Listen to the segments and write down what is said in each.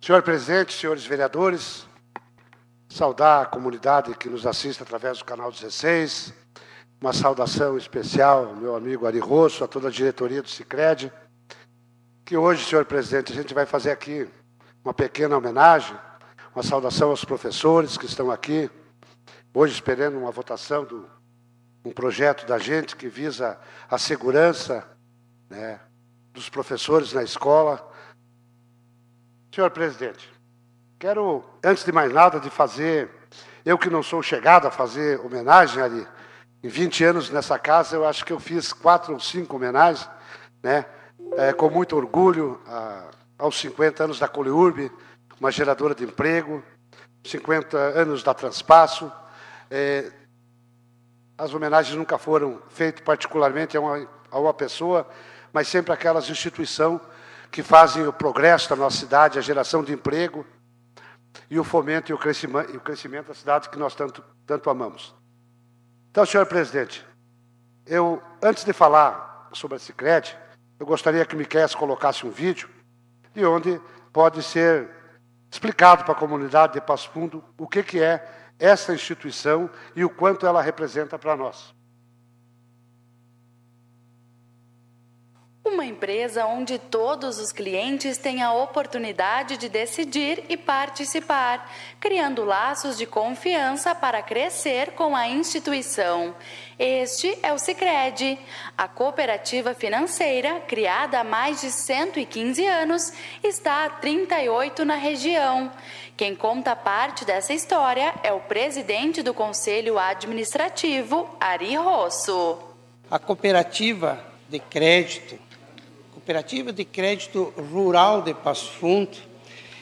Senhor presidente, senhores vereadores, saudar a comunidade que nos assiste através do canal 16, uma saudação especial ao meu amigo Ari Rosso, a toda a diretoria do Sicredi, que hoje, senhor presidente, a gente vai fazer aqui uma pequena homenagem, uma saudação aos professores que estão aqui, hoje esperando uma votação de um projeto da gente que visa a segurança, né, dos professores na escola. Senhor presidente, quero, antes de mais nada, de fazer, eu que não sou chegado a fazer homenagem ali, em 20 anos nessa casa, eu acho que eu fiz 4 ou 5 homenagens, né, com muito orgulho, aos 50 anos da Coliurb, uma geradora de emprego, 50 anos da Transpasso. As homenagens nunca foram feitas particularmente a uma pessoa, mas sempre aquelas instituições que fazem o progresso da nossa cidade, a geração de emprego e o fomento e o crescimento da cidade que nós tanto amamos. Então, senhor presidente, antes de falar sobre a Sicredi, eu gostaria que o Miqueias colocasse um vídeo de onde pode ser explicado para a comunidade de Passo Fundo o que é essa instituição e o quanto ela representa para nós. Uma empresa onde todos os clientes têm a oportunidade de decidir e participar, criando laços de confiança para crescer com a instituição. Este é o Sicredi, a cooperativa financeira, criada há mais de 115 anos, está há 38 na região. Quem conta parte dessa história é o presidente do Conselho Administrativo, Ari Rosso. A Cooperativa de Crédito Rural de Passo Fundo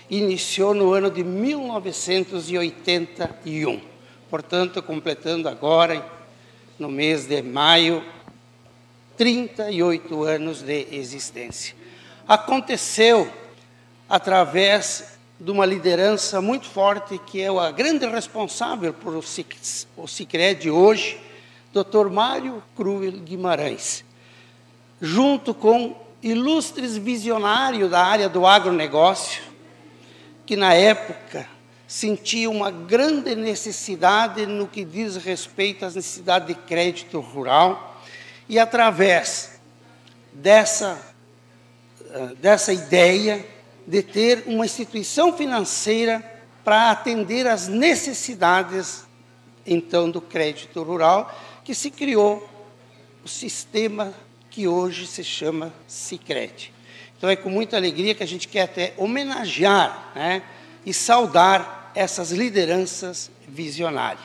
iniciou no ano de 1981, portanto, completando agora, no mês de maio, 38 anos de existência. Aconteceu através de uma liderança muito forte, que é a grande responsável por o Sicredi hoje, Dr. Mário Cruel Guimarães, junto com ilustres visionários da área do agronegócio, que na época sentia uma grande necessidade no que diz respeito às necessidades de crédito rural, e através dessa ideia de ter uma instituição financeira para atender às necessidades, então, do crédito rural, que se criou o sistema que hoje se chama Sicredi. Então, é com muita alegria que a gente quer até homenagear, né, e saudar essas lideranças visionárias.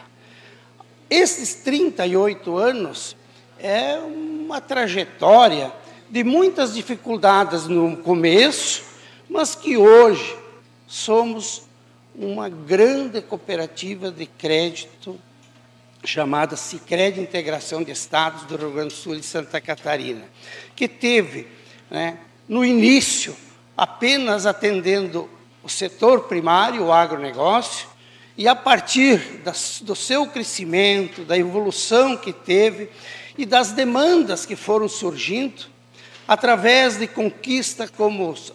Esses 38 anos é uma trajetória de muitas dificuldades no começo, mas que hoje somos uma grande cooperativa de crédito chamada Sicredi Integração de Estados do Rio Grande do Sul e Santa Catarina, que teve, né, no início, apenas atendendo o setor primário, o agronegócio, e a partir do seu crescimento, da evolução que teve e das demandas que foram surgindo, através de conquista,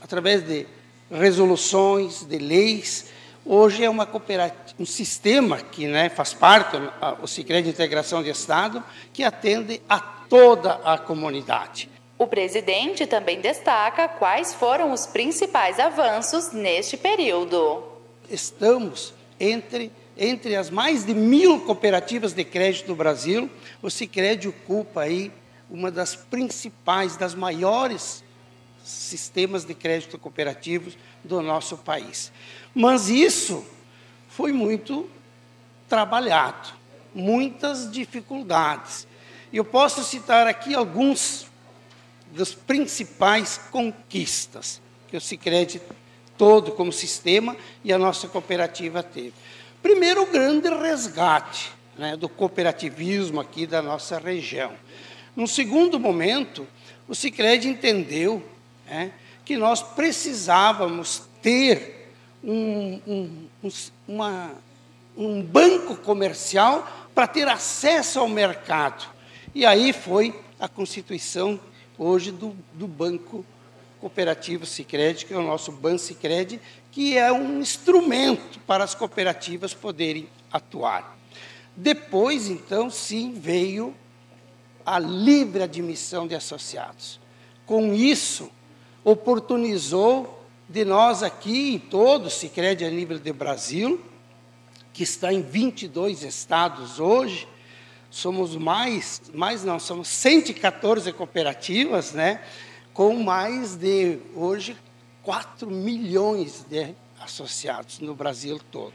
através de resoluções, de leis, hoje é uma cooperativa, um sistema que, né, faz parte, o Sicredi Integração de Estado, que atende a toda a comunidade. O presidente também destaca quais foram os principais avanços neste período. Estamos entre as mais de 1000 cooperativas de crédito do Brasil, o Sicredi ocupa aí uma das principais, das maiores sistemas de crédito cooperativos do nosso país. Mas isso foi muito trabalhado, muitas dificuldades. Eu posso citar aqui alguns das principais conquistas que o Sicredi todo como sistema e a nossa cooperativa teve. Primeiro, o grande resgate, né, do cooperativismo aqui da nossa região. Num segundo momento, o Sicredi entendeu, né, que nós precisávamos ter um banco comercial para ter acesso ao mercado. E aí foi a constituição hoje do Banco Cooperativa Sicredi, que é o nosso Ban Sicredi, que é um instrumento para as cooperativas poderem atuar. Depois, então, sim, veio a livre admissão de associados. Com isso, oportunizou de nós aqui, em todo o Sicredi a nível de Brasil, que está em 22 estados hoje, somos somos 114 cooperativas, né, com mais de, hoje, 4 milhões de associados no Brasil todo.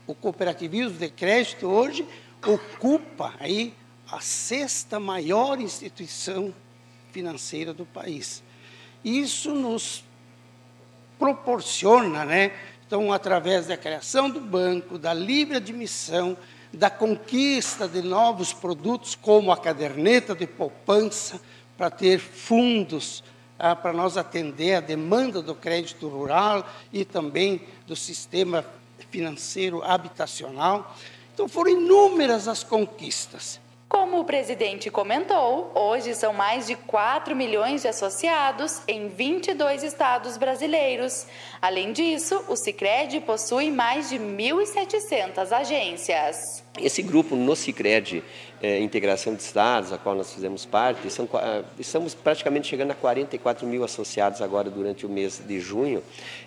O cooperativismo de crédito hoje ocupa aí a 6ª maior instituição financeira do país. Isso nos proporciona, né, então, através da criação do banco, da livre admissão, da conquista de novos produtos, como a caderneta de poupança, para ter fundos para nós atender a demanda do crédito rural e também do sistema financeiro habitacional. Então, foram inúmeras as conquistas. Como o presidente comentou, hoje são mais de 4 milhões de associados em 22 estados brasileiros. Além disso, o Sicredi possui mais de 1.700 agências. Esse grupo no Sicredi Integração de Estados, a qual nós fizemos parte, estamos praticamente chegando a 44 mil associados agora durante o mês de junho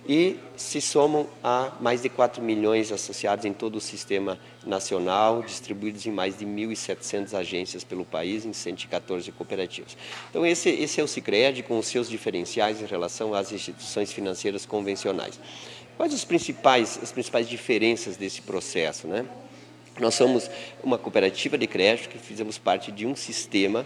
e se somam a mais de 4 milhões de associados em todo o sistema nacional, distribuídos em mais de 1.700 agências pelo país, em 114 cooperativas. Então, esse é o Sicredi com os seus diferenciais em relação às instituições financeiras convencionais. Quais as principais diferenças desse processo, né? Nós somos uma cooperativa de crédito que fizemos parte de um sistema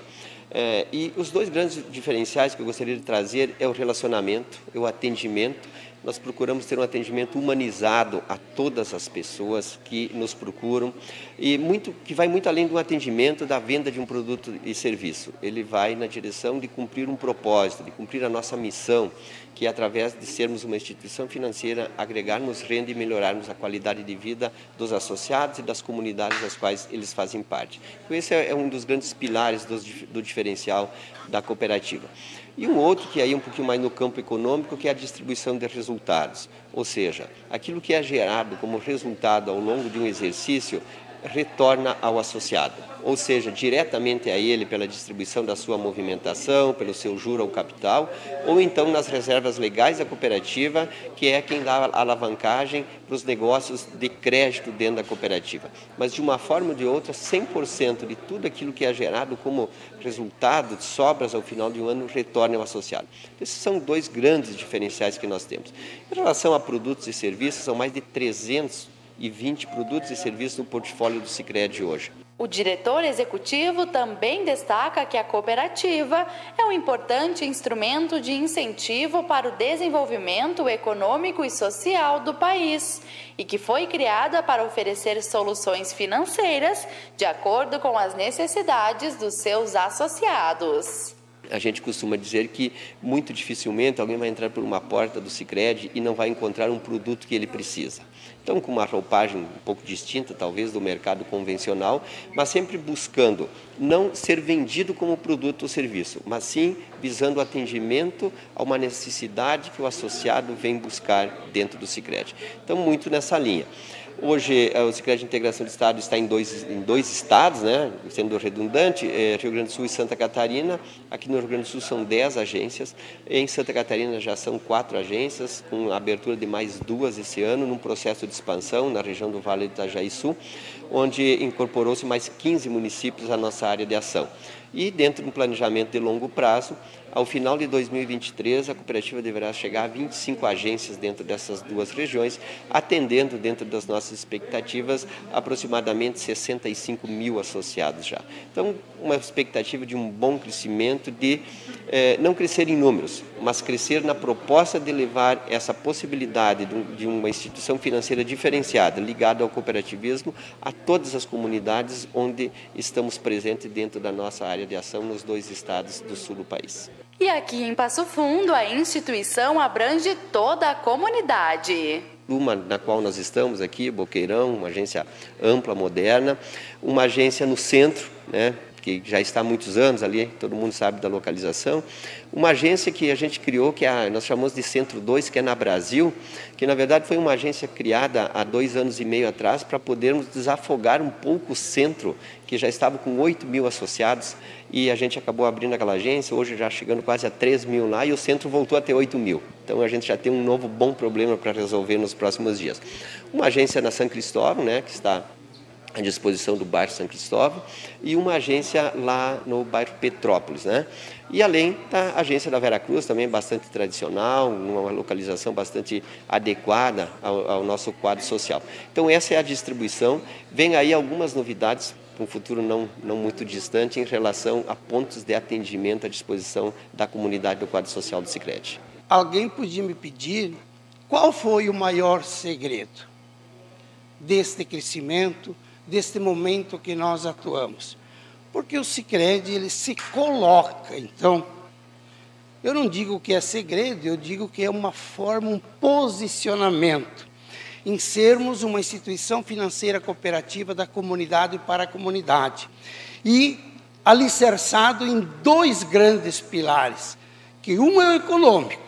e os dois grandes diferenciais que eu gostaria de trazer é o relacionamento, é o atendimento. Nós procuramos ter um atendimento humanizado a todas as pessoas que nos procuram e que vai muito além do atendimento da venda de um produto e serviço. Ele vai na direção de cumprir um propósito, de cumprir a nossa missão, que é através de sermos uma instituição financeira, agregarmos renda e melhorarmos a qualidade de vida dos associados e das comunidades das quais eles fazem parte. Então, esse é um dos grandes pilares do diferencial da cooperativa. E um outro que aí é um pouquinho mais no campo econômico, que é a distribuição de resultados. Ou seja, aquilo que é gerado como resultado ao longo de um exercício retorna ao associado, ou seja, diretamente a ele pela distribuição da sua movimentação, pelo seu juro ao capital, ou então nas reservas legais da cooperativa, que é quem dá a alavancagem para os negócios de crédito dentro da cooperativa. Mas de uma forma ou de outra, 100% de tudo aquilo que é gerado como resultado de sobras ao final de um ano retorna ao associado. Esses são dois grandes diferenciais que nós temos. Em relação a produtos e serviços, são mais de 320 produtos e serviços no portfólio do Sicredi hoje. O diretor executivo também destaca que a cooperativa é um importante instrumento de incentivo para o desenvolvimento econômico e social do país e que foi criada para oferecer soluções financeiras de acordo com as necessidades dos seus associados. A gente costuma dizer que muito dificilmente alguém vai entrar por uma porta do Sicredi e não vai encontrar um produto que ele precisa. Então, com uma roupagem um pouco distinta, talvez, do mercado convencional, mas sempre buscando não ser vendido como produto ou serviço, mas sim visando o atendimento a uma necessidade que o associado vem buscar dentro do Sicredi. Então, muito nessa linha. Hoje, o Sicredi Integração de Estado está em dois estados, né? Sendo redundante, Rio Grande do Sul e Santa Catarina. Aqui no Rio Grande do Sul são 10 agências, em Santa Catarina já são 4 agências, com a abertura de mais 2 esse ano, num processo de expansão na região do Vale do Itajaí Sul, onde incorporou-se mais 15 municípios à nossa área de ação. E dentro de um planejamento de longo prazo, ao final de 2023, a cooperativa deverá chegar a 25 agências dentro dessas 2 regiões, atendendo, dentro das nossas expectativas, aproximadamente 65 mil associados já. Então, uma expectativa de um bom crescimento, de não crescer em números, mas crescer na proposta de levar essa possibilidade de uma instituição financeira diferenciada, ligada ao cooperativismo, a todas as comunidades onde estamos presentes dentro da nossa área de ação nos 2 estados do sul do país. E aqui em Passo Fundo, a instituição abrange toda a comunidade. Uma na qual nós estamos aqui, Boqueirão, uma agência ampla, moderna, uma agência no centro, né, que já está há muitos anos ali, todo mundo sabe da localização. Uma agência que a gente criou, que nós chamamos de Centro 2, que é na Brasil, que na verdade foi uma agência criada há 2 anos e meio atrás para podermos desafogar um pouco o centro, que já estava com 8 mil associados, e a gente acabou abrindo aquela agência, hoje já chegando quase a 3 mil lá, e o centro voltou a ter 8 mil. Então a gente já tem um novo bom problema para resolver nos próximos dias. Uma agência na São Cristóvão, né, que está à disposição do bairro São Cristóvão, e uma agência lá no bairro Petrópolis, né? E além da agência da Veracruz, também bastante tradicional, uma localização bastante adequada ao nosso quadro social. Então essa é a distribuição. Vem aí algumas novidades para um futuro não muito distante em relação a pontos de atendimento à disposição da comunidade do quadro social do Sicredi. Alguém podia me pedir qual foi o maior segredo deste crescimento, deste momento que nós atuamos? Porque o Sicredi, ele se coloca, então, eu não digo que é segredo, eu digo que é uma forma, um posicionamento, em sermos uma instituição financeira cooperativa da comunidade para a comunidade. E alicerçado em 2 grandes pilares, que um é o econômico,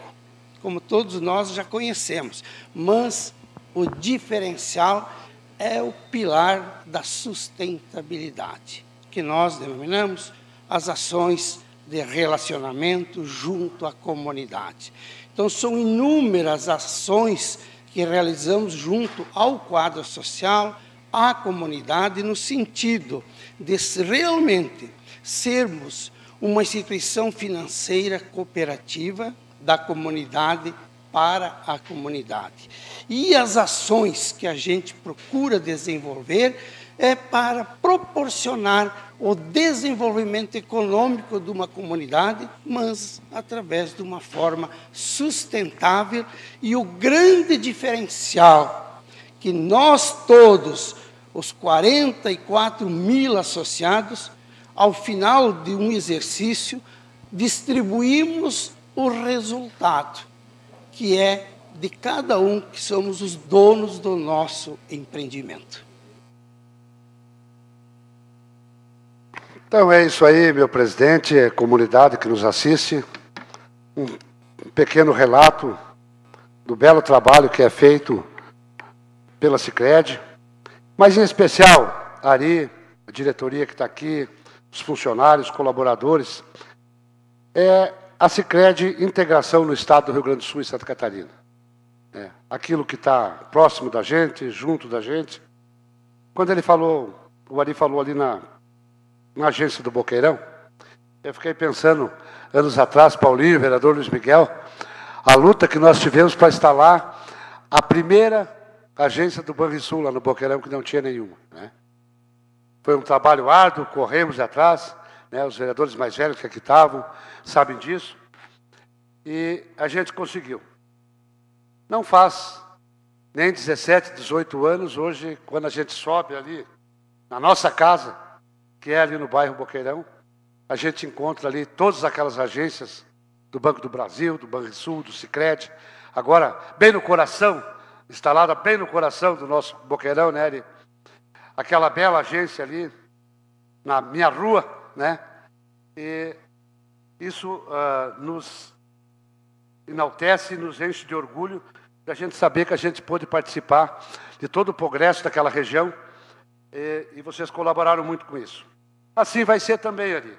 como todos nós já conhecemos, mas o diferencial é o pilar da sustentabilidade, que nós denominamos as ações de relacionamento junto à comunidade. Então, são inúmeras ações que realizamos junto ao quadro social, à comunidade, no sentido de realmente sermos uma instituição financeira cooperativa da comunidade para a comunidade. E as ações que a gente procura desenvolver é para proporcionar o desenvolvimento econômico de uma comunidade, mas através de uma forma sustentável. E o grande diferencial que nós todos, os 44 mil associados, ao final de um exercício, distribuímos o resultado, que é de cada um, que somos os donos do nosso empreendimento. Então é isso aí, meu presidente, comunidade que nos assiste. Um pequeno relato do belo trabalho que é feito pela Sicredi, mas em especial, Ari, a diretoria que está aqui, os funcionários, colaboradores, a Sicredi Integração no Estado do Rio Grande do Sul e Santa Catarina. Aquilo que está próximo da gente, junto da gente. Quando ele falou, o Ari falou ali na agência do Boqueirão, eu fiquei pensando, anos atrás, Paulinho, vereador Luiz Miguel, a luta que nós tivemos para instalar a primeira agência do Banrisul lá no Boqueirão, que não tinha nenhuma, né? Foi um trabalho árduo, corremos atrás, né? Os vereadores mais velhos que aqui estavam sabem disso, e a gente conseguiu. Não faz nem 17, 18 anos, hoje, quando a gente sobe ali na nossa casa, que é ali no bairro Boqueirão, a gente encontra ali todas aquelas agências do Banco do Brasil, do Banrisul, do Sicredi, agora bem no coração, instalada bem no coração do nosso Boqueirão, né, Ari? Aquela bela agência ali, na minha rua, né? E isso nos enaltece e nos enche de orgulho da gente saber que a gente pôde participar de todo o progresso daquela região, e vocês colaboraram muito com isso. Assim vai ser também, Ari.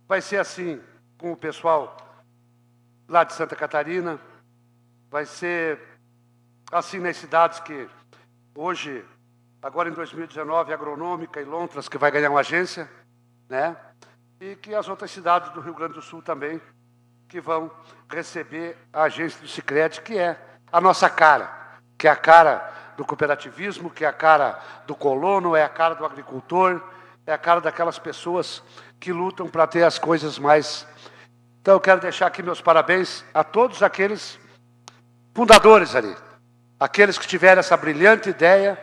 Vai ser assim com o pessoal lá de Santa Catarina, vai ser assim nas cidades que hoje, agora em 2019, Agronômica e Lontras, que vai ganhar uma agência, né? E que as outras cidades do Rio Grande do Sul também, que vão receber a agência do Sicredi, que é a nossa cara, que é a cara do cooperativismo, que é a cara do colono, é a cara do agricultor, é a cara daquelas pessoas que lutam para ter as coisas mais... Então, eu quero deixar aqui meus parabéns a todos aqueles fundadores ali, aqueles que tiveram essa brilhante ideia,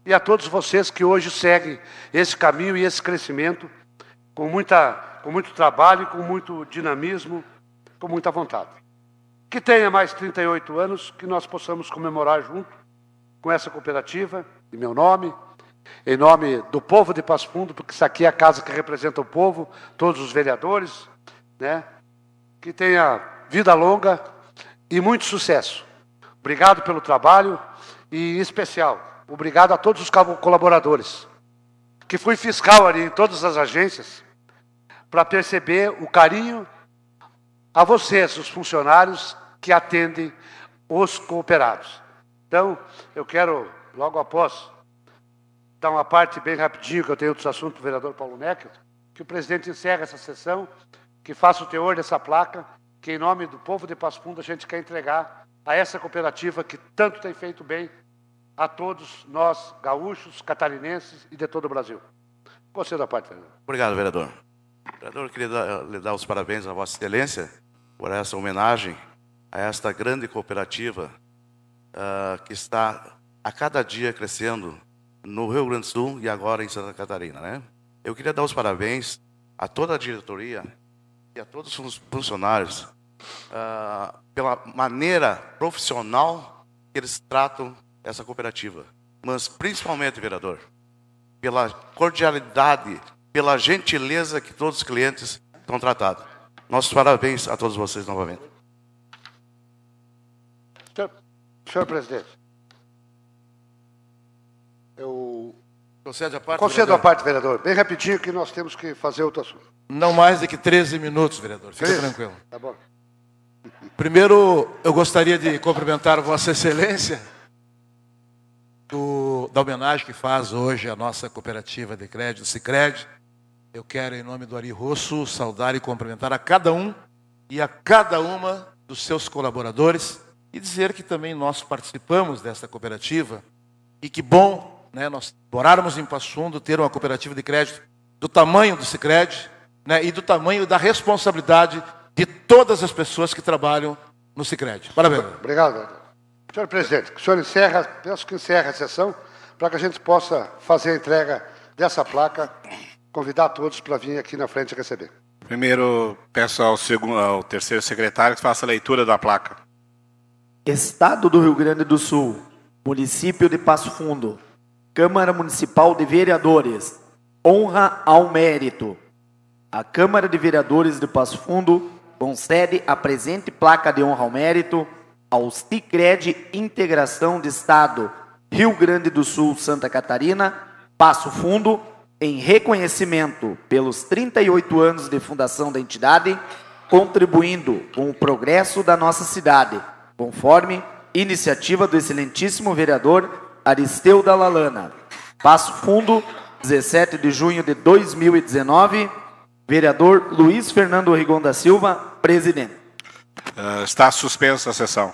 e a todos vocês que hoje seguem esse caminho e esse crescimento com muito trabalho, com muito dinamismo, com muita vontade. Que tenha mais 38 anos, que nós possamos comemorar junto com essa cooperativa, em meu nome, em nome do povo de Passo Fundo, porque isso aqui é a casa que representa o povo, todos os vereadores, né? Que tenha vida longa e muito sucesso. Obrigado pelo trabalho e, em especial, obrigado a todos os colaboradores, que fui fiscal ali em todas as agências, para perceber o carinho a vocês, os funcionários que atendem os cooperados. Então, eu quero, logo após, dar uma parte bem rapidinho, que eu tenho outros assuntos para o vereador Paulo Neckel, que o presidente encerre essa sessão, que faça o teor dessa placa, que em nome do povo de Passo Fundo a gente quer entregar a essa cooperativa que tanto tem feito bem a todos nós, gaúchos, catarinenses e de todo o Brasil. Concedo a parte, vereador. Obrigado, vereador. Vereador, eu queria lhe dar os parabéns à Vossa Excelência por essa homenagem a esta grande cooperativa que está a cada dia crescendo no Rio Grande do Sul e agora em Santa Catarina, né? Eu queria dar os parabéns a toda a diretoria e a todos os funcionários pela maneira profissional que eles tratam essa cooperativa. Mas, principalmente, vereador, pela cordialidade, pela gentileza que todos os clientes estão tratados. Nossos parabéns a todos vocês novamente. Senhor presidente, eu Concede a parte, concedo vereador? a parte, vereador. Bem rapidinho, que nós temos que fazer outro assunto. Não mais do que 13 minutos, vereador. Fica 13? tranquilo. Tá bom. Primeiro, eu gostaria de cumprimentar Vossa Excelência da homenagem que faz hoje a nossa cooperativa de crédito, Sicredi. Eu quero, em nome do Ari Rosso, saudar e cumprimentar a cada um e a cada uma dos seus colaboradores e dizer que também nós participamos dessa cooperativa e que bom, né, nós morarmos em Passo Fundo, ter uma cooperativa de crédito do tamanho do Sicredi, né, e do tamanho da responsabilidade de todas as pessoas que trabalham no Sicredi. Parabéns. Obrigado, vereador. Senhor presidente, que o senhor encerra, peço que encerre a sessão, para que a gente possa fazer a entrega dessa placa, convidar todos para vir aqui na frente receber. Primeiro, peço ao terceiro secretário que faça a leitura da placa. Estado do Rio Grande do Sul, município de Passo Fundo, Câmara Municipal de Vereadores, honra ao mérito. A Câmara de Vereadores de Passo Fundo concede a presente placa de honra ao mérito ao Sicredi Integração de Estado, Rio Grande do Sul, Santa Catarina, Passo Fundo, em reconhecimento pelos 38 anos de fundação da entidade, contribuindo com o progresso da nossa cidade, conforme iniciativa do excelentíssimo vereador Aristeu da Lalana. Passo Fundo, 17 de junho de 2019, vereador Luiz Fernando Rigon da Silva, presidente. Está suspensa a sessão.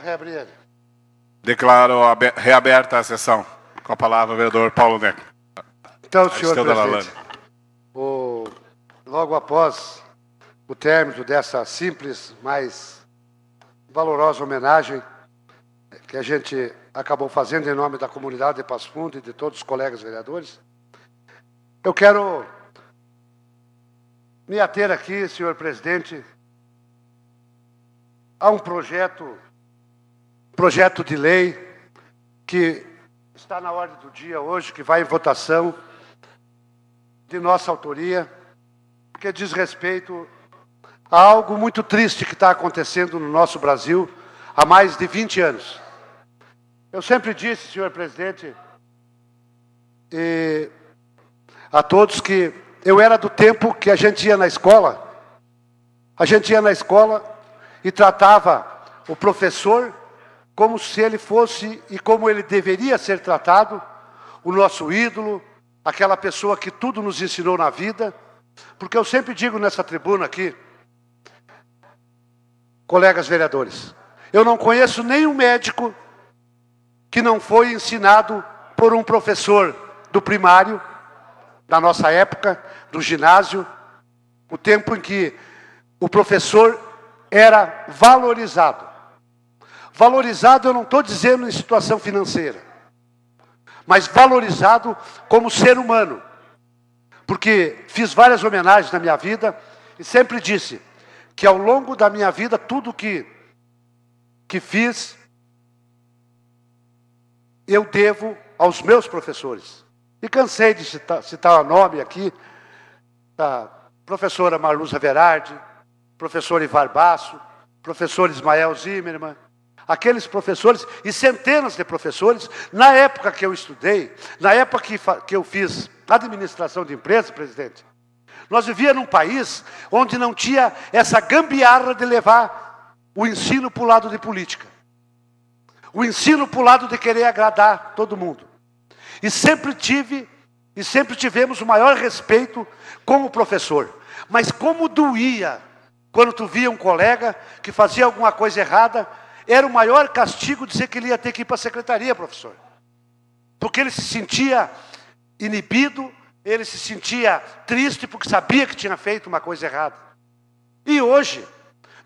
Pode reabrir ele. Declaro reaberta a sessão. Com a palavra, o vereador Paulo Neco. Então, senhor presidente, logo após o término dessa simples, mas valorosa homenagem que a gente acabou fazendo em nome da comunidade de Passo Fundo e de todos os colegas vereadores, eu quero me ater aqui, senhor presidente, a um projeto de lei que está na ordem do dia hoje, que vai em votação, de nossa autoria, que diz respeito a algo muito triste que está acontecendo no nosso Brasil há mais de 20 anos. Eu sempre disse, senhor presidente, a todos que eu era do tempo que a gente ia na escola e tratava o professor como se ele fosse e como ele deveria ser tratado, o nosso ídolo, aquela pessoa que tudo nos ensinou na vida, porque eu sempre digo nessa tribuna aqui, colegas vereadores, eu não conheço nenhum médico que não foi ensinado por um professor do primário, da nossa época, do ginásio, o tempo em que o professor era valorizado. Valorizado eu não estou dizendo em situação financeira, mas valorizado como ser humano. Porque fiz várias homenagens na minha vida e sempre disse que ao longo da minha vida, tudo que fiz, eu devo aos meus professores. E cansei de citar o nome aqui, da professora Marluza Verardi, professor Ivar Basso, professor Ismael Zimmermann, aqueles professores e centenas de professores, na época que eu estudei, na época que eu fiz administração de empresas, presidente, nós vivíamos num país onde não tinha essa gambiarra de levar o ensino para o lado de política. O ensino para o lado de querer agradar todo mundo. E sempre tivemos o maior respeito como professor. Mas como doía quando tu via um colega que fazia alguma coisa errada, era o maior castigo dizer que ele ia ter que ir para a secretaria, professor. Porque ele se sentia inibido, ele se sentia triste porque sabia que tinha feito uma coisa errada. E hoje,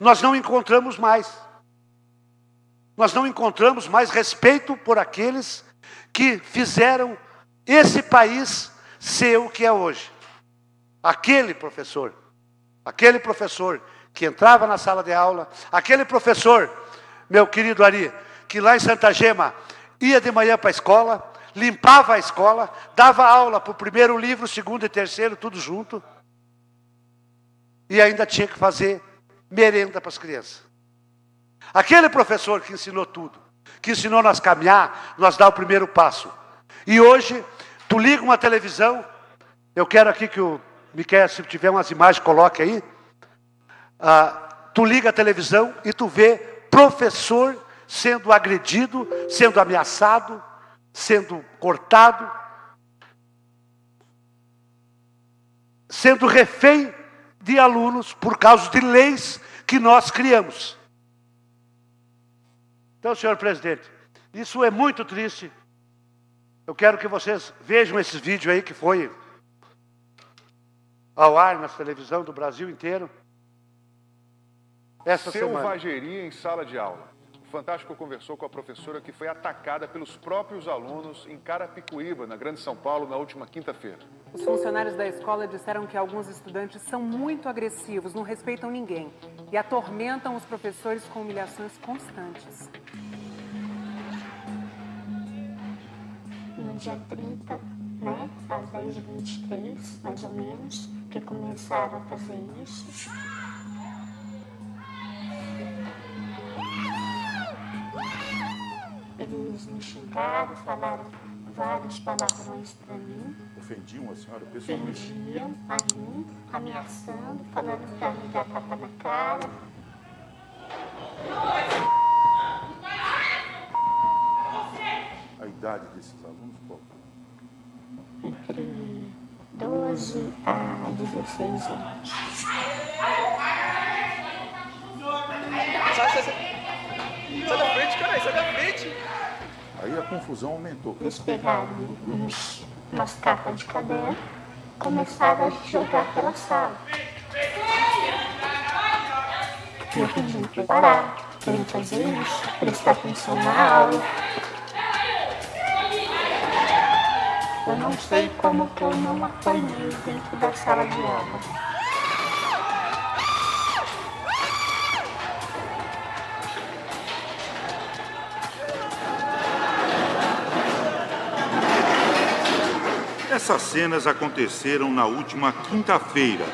nós não encontramos mais. Nós não encontramos mais respeito por aqueles que fizeram esse país ser o que é hoje. Aquele professor que entrava na sala de aula, aquele professor, meu querido Ari, que lá em Santa Gema ia de manhã para a escola, limpava a escola, dava aula para o primeiro livro, segundo e terceiro, tudo junto, e ainda tinha que fazer merenda para as crianças. Aquele professor que ensinou tudo, que ensinou nós caminhar, nós dar o primeiro passo. E hoje, tu liga uma televisão, eu quero aqui que o Miquel, se tiver umas imagens, coloque aí. Tu liga a televisão e tu vê professor sendo agredido, sendo ameaçado, sendo cortado, sendo refém de alunos por causa de leis que nós criamos. Então, senhor presidente, isso é muito triste. Eu quero que vocês vejam esse vídeo aí que foi ao ar na televisão do Brasil inteiro. Essa semana. Selvageria em sala de aula. O Fantástico conversou com a professora que foi atacada pelos próprios alunos em Carapicuíba, na Grande São Paulo, na última quinta-feira. Os funcionários da escola disseram que alguns estudantes são muito agressivos, não respeitam ninguém e atormentam os professores com humilhações constantes. No dia 30, às 10h23, mais ou menos, que começaram a fazer isso. Eles me xingaram, falaram vários palavrões para mim. Ofendiam a senhora pessoalmente? Ofendiam a mim, ameaçando, falando para me dar tapa na cara. A idade desses alunos, qual? Entre 12 a 16 anos. Sai da frente, caralho, sai da frente. Aí a confusão aumentou. Eles pegaram umas capas de caderno, começaram a jogar pela sala. Eu pedi para parar, para não fazer isso, prestar atenção na aula. Eu não sei como que eu não apanhei dentro da sala de aula. Essas cenas aconteceram na última quinta-feira.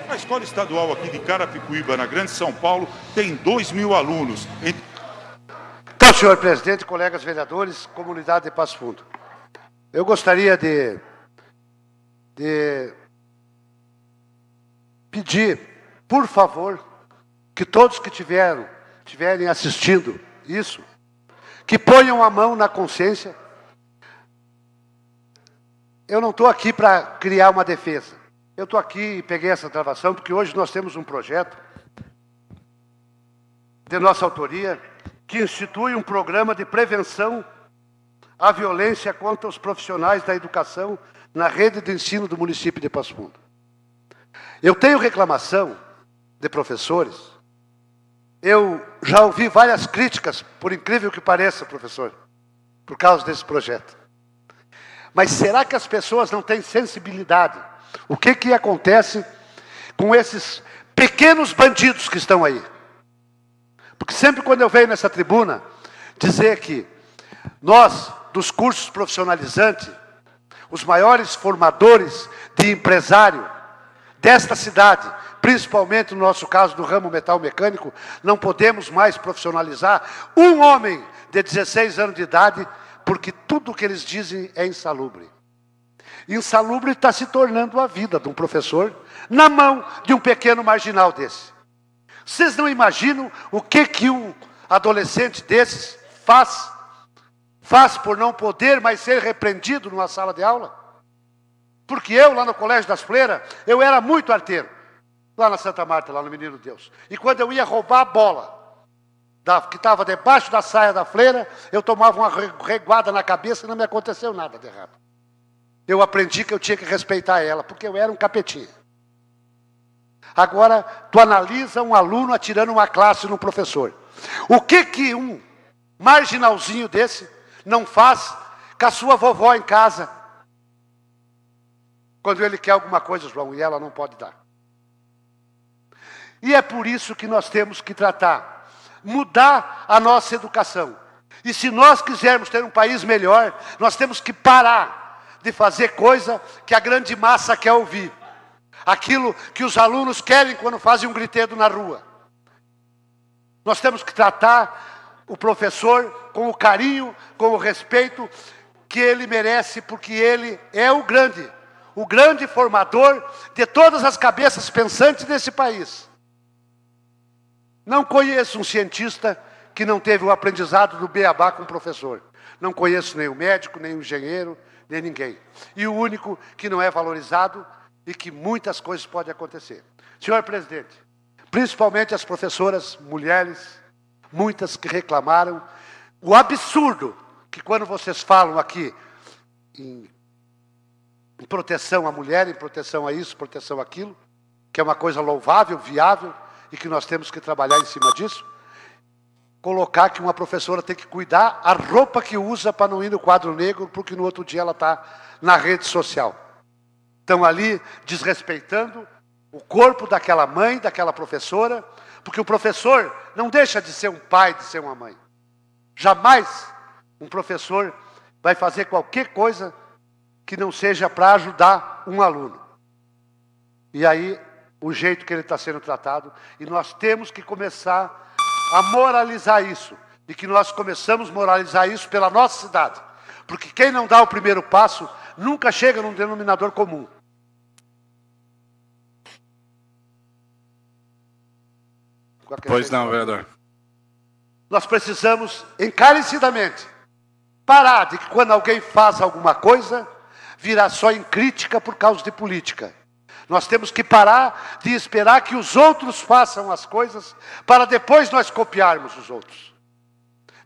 A escola estadual aqui de Carapicuíba, na Grande São Paulo, tem 2.000 alunos. Então, senhor presidente, colegas vereadores, comunidade de Passo Fundo, eu gostaria de pedir, por favor, que todos que estiverem assistindo isso, que ponham a mão na consciência. Eu não estou aqui para criar uma defesa. Eu estou aqui e peguei essa gravação porque hoje nós temos um projeto de nossa autoria que institui um programa de prevenção à violência contra os profissionais da educação na rede de ensino do município de Passo Fundo. Eu tenho reclamação de professores. Eu já ouvi várias críticas, por incrível que pareça, professor, por causa desse projeto. Mas será que as pessoas não têm sensibilidade? O que acontece com esses pequenos bandidos que estão aí? Porque sempre quando eu venho nessa tribuna dizer que nós, dos cursos profissionalizantes, os maiores formadores de empresário desta cidade, principalmente no nosso caso do ramo metal mecânico, não podemos mais profissionalizar um homem de 16 anos de idade, porque tudo o que eles dizem é insalubre. Insalubre está se tornando a vida de um professor na mão de um pequeno marginal desse. Vocês não imaginam o que um adolescente desses faz por não poder mais ser repreendido numa sala de aula? Porque eu, lá no Colégio das Fleiras, eu era muito arteiro. Lá na Santa Marta, lá no Menino Deus. E quando eu ia roubar a bola, que estava debaixo da saia da freira, eu tomava uma reguada na cabeça e não me aconteceu nada de errado. Eu aprendi que eu tinha que respeitar ela, porque eu era um capetinha. Agora, tu analisa um aluno atirando uma classe no professor. O que um marginalzinho desse não faz com a sua vovó em casa? Quando ele quer alguma coisa, João, e ela não pode dar. E é por isso que nós temos que mudar a nossa educação. E se nós quisermos ter um país melhor, nós temos que parar de fazer coisa que a grande massa quer ouvir. Aquilo que os alunos querem quando fazem um griteiro na rua. Nós temos que tratar o professor com o carinho, com o respeito que ele merece, porque ele é o grande formador de todas as cabeças pensantes desse país. Não conheço um cientista que não teve o aprendizado do beabá com o professor. Não conheço nem o médico, nem o engenheiro, nem ninguém. E o único que não é valorizado e que muitas coisas podem acontecer. Senhor presidente, principalmente as professoras mulheres, muitas que reclamaram, o absurdo que quando vocês falam aqui em proteção à mulher, em proteção a isso, proteção àquilo, que é uma coisa louvável, viável, e que nós temos que trabalhar em cima disso, colocar que uma professora tem que cuidar a roupa que usa para não ir no quadro negro, porque no outro dia ela está na rede social. Estão ali desrespeitando o corpo daquela mãe, daquela professora, porque o professor não deixa de ser um pai, de ser uma mãe. Jamais um professor vai fazer qualquer coisa que não seja para ajudar um aluno. E aí, o jeito que ele está sendo tratado, e nós temos que começar a moralizar isso, e que nós começamos a moralizar isso pela nossa cidade, porque quem não dá o primeiro passo, nunca chega num denominador comum. Pois não, vereador. Nós precisamos, encarecidamente, parar de que quando alguém faz alguma coisa, virar só em crítica por causa de política. Nós temos que parar de esperar que os outros façam as coisas para depois nós copiarmos os outros.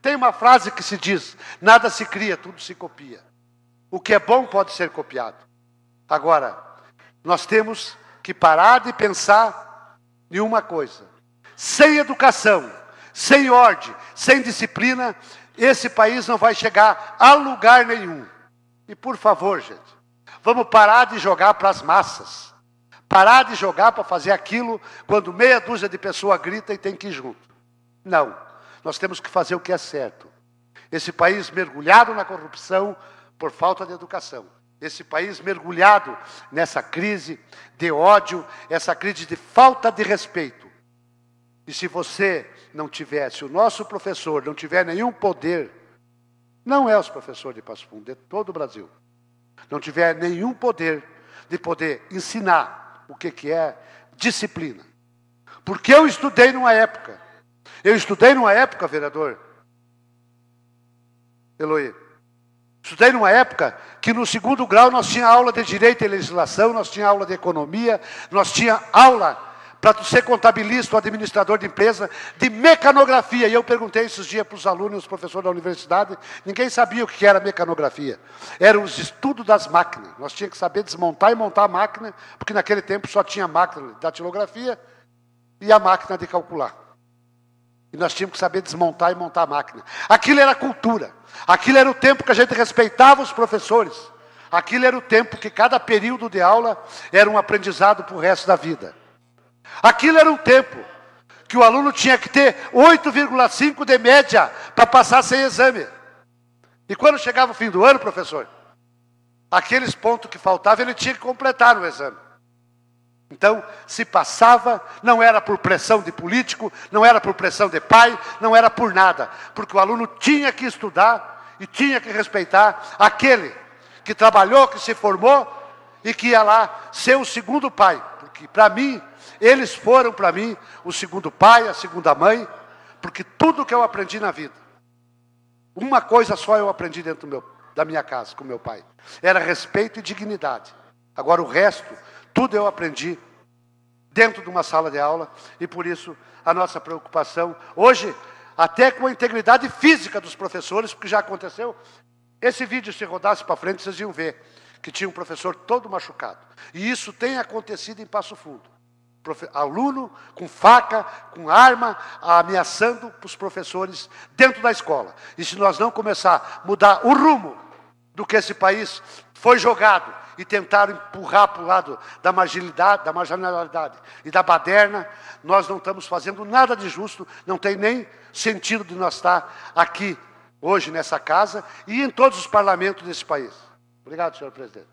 Tem uma frase que se diz: nada se cria, tudo se copia. O que é bom pode ser copiado. Agora, nós temos que parar de pensar em uma coisa. Sem educação, sem ordem, sem disciplina, esse país não vai chegar a lugar nenhum. E por favor, gente, vamos parar de jogar para as massas. Parar de jogar para fazer aquilo quando meia dúzia de pessoas grita e tem que ir junto. Não, nós temos que fazer o que é certo. Esse país mergulhado na corrupção por falta de educação. Esse país mergulhado nessa crise de ódio, essa crise de falta de respeito. E se você não tivesse, o nosso professor não tiver nenhum poder, não é os professores de Passo Fundo, é todo o Brasil, não tiver nenhum poder de poder ensinar o que é disciplina. Porque eu estudei numa época, vereador Eloy, estudei numa época que no segundo grau nós tinha aula de Direito e Legislação, nós tinha aula de Economia, nós tinha aula para tu ser contabilista ou administrador de empresa, de mecanografia. E eu perguntei esses dias para os alunos e os professores da universidade, ninguém sabia o que era mecanografia. Era os estudos das máquinas. Nós tínhamos que saber desmontar e montar a máquina, porque naquele tempo só tinha a máquina da datilografia e a máquina de calcular. E nós tínhamos que saber desmontar e montar a máquina. Aquilo era cultura. Aquilo era o tempo que a gente respeitava os professores. Aquilo era o tempo que cada período de aula era um aprendizado para o resto da vida. Aquilo era um tempo que o aluno tinha que ter 8,5 de média para passar sem exame. E quando chegava o fim do ano, professor, aqueles pontos que faltavam, ele tinha que completar no exame. Então, se passava, não era por pressão de político, não era por pressão de pai, não era por nada. Porque o aluno tinha que estudar e tinha que respeitar aquele que trabalhou, que se formou e que ia lá ser o segundo pai. Porque, para mim, eles foram para mim o segundo pai, a segunda mãe, porque tudo que eu aprendi na vida, uma coisa só eu aprendi dentro da minha casa com meu pai, era respeito e dignidade. Agora o resto, tudo eu aprendi dentro de uma sala de aula, e por isso a nossa preocupação, hoje, até com a integridade física dos professores, porque já aconteceu, esse vídeo se rodasse para frente, vocês iam ver que tinha um professor todo machucado. E isso tem acontecido em Passo Fundo. Aluno com faca, com arma, ameaçando os professores dentro da escola. E se nós não começar a mudar o rumo do que esse país foi jogado e tentaram empurrar para o lado da marginalidade e da baderna, nós não estamos fazendo nada de justo, não tem nem sentido de nós estar aqui hoje nessa casa e em todos os parlamentos desse país. Obrigado, senhor presidente.